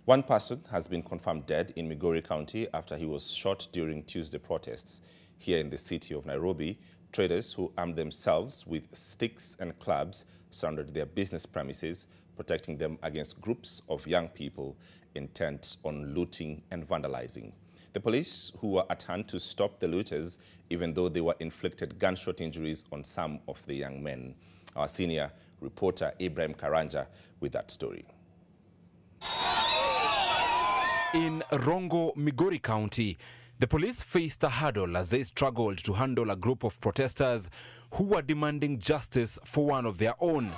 One person has been confirmed dead in Migori County after he was shot during Tuesday protests. Here in the city of Nairobi, traders who armed themselves with sticks and clubs surrounded their business premises, protecting them against groups of young people intent on looting and vandalizing. The police, who were at hand to stop the looters, even though they were inflicted gunshot injuries on some of the young men. Our senior reporter, Ibrahim Karanja, with that story. In Rongo, Migori County, the police faced a hurdle as they struggled to handle a group of protesters who were demanding justice for one of their own.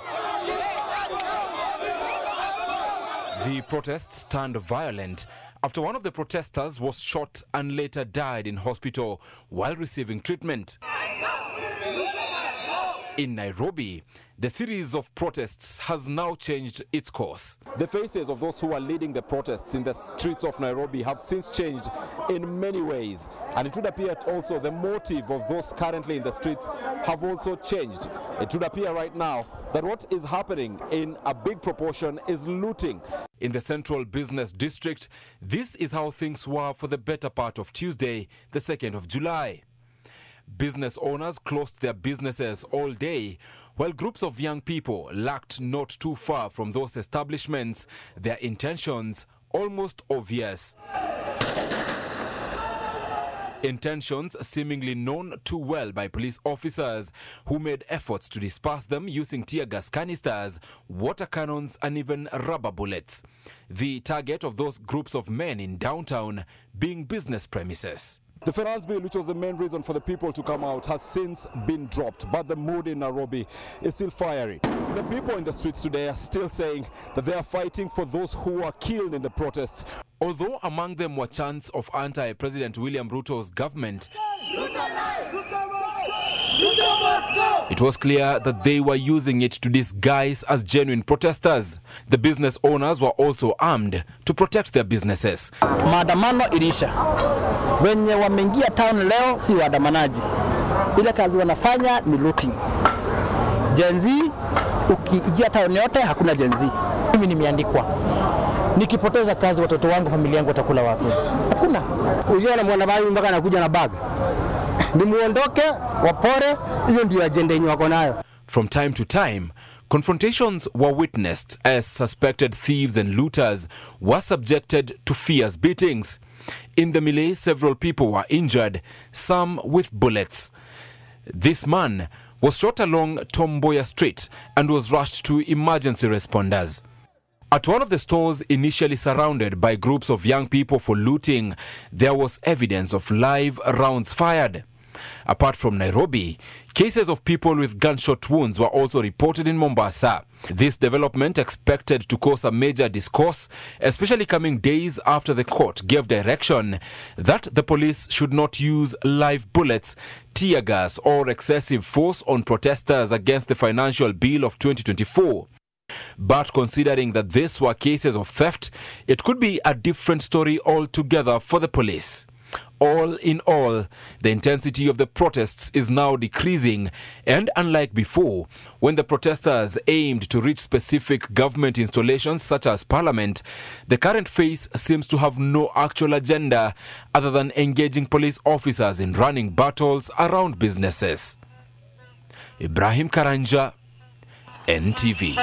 The protests turned violent after one of the protesters was shot and later died in hospital while receiving treatment. In Nairobi, the series of protests has now changed its course. The faces of those who are leading the protests in the streets of Nairobi have since changed in many ways. And it would appear also the motive of those currently in the streets have also changed. It would appear right now that what is happening in a big proportion is looting. In the central business district, this is how things were for the better part of Tuesday, the 2nd of July. Business owners closed their businesses all day, while groups of young people lurked not too far from those establishments, their intentions almost obvious. Intentions seemingly known too well by police officers who made efforts to disperse them using tear gas canisters, water cannons and even rubber bullets. The target of those groups of men in downtown being business premises. The finance bill, which was the main reason for the people to come out, has since been dropped, but the mood in Nairobi is still fiery. The people in the streets today are still saying that they are fighting for those who were killed in the protests. Although among them were chants of anti-President William Ruto's government, it was clear that they were using it to disguise as genuine protesters. The business owners were also armed to protect their businesses. Maandamano ilisha. Wenye wameingia town leo si waandamanaji. Ile kazi wanafanya ni looting. Gen Z, ukiingia town yote hakuna Gen Z. Mimi nimeandikwa. Nikipoteza kazi watoto wangu, familia yangu watakula wapi? Hakuna. Ujiona mwanabai mpaka anakuja na bag. Nimuondoke, wapore, hiyo ndio agenda yenye wako nayo. From time to time, confrontations were witnessed as suspected thieves and looters were subjected to fierce beatings. In the melee, several people were injured, some with bullets. This man was shot along Tomboya Street and was rushed to emergency responders. At one of the stores initially surrounded by groups of young people for looting, there was evidence of live rounds fired. Apart from Nairobi, cases of people with gunshot wounds were also reported in Mombasa. This development expected to cause a major discourse, especially coming days after the court gave direction that the police should not use live bullets, tear gas or excessive force on protesters against the financial bill of 2024. But considering that these were cases of theft, it could be a different story altogether for the police. All in all, the intensity of the protests is now decreasing, and unlike before, when the protesters aimed to reach specific government installations such as Parliament, the current phase seems to have no actual agenda other than engaging police officers in running battles around businesses. Ibrahim Karanja, NTV.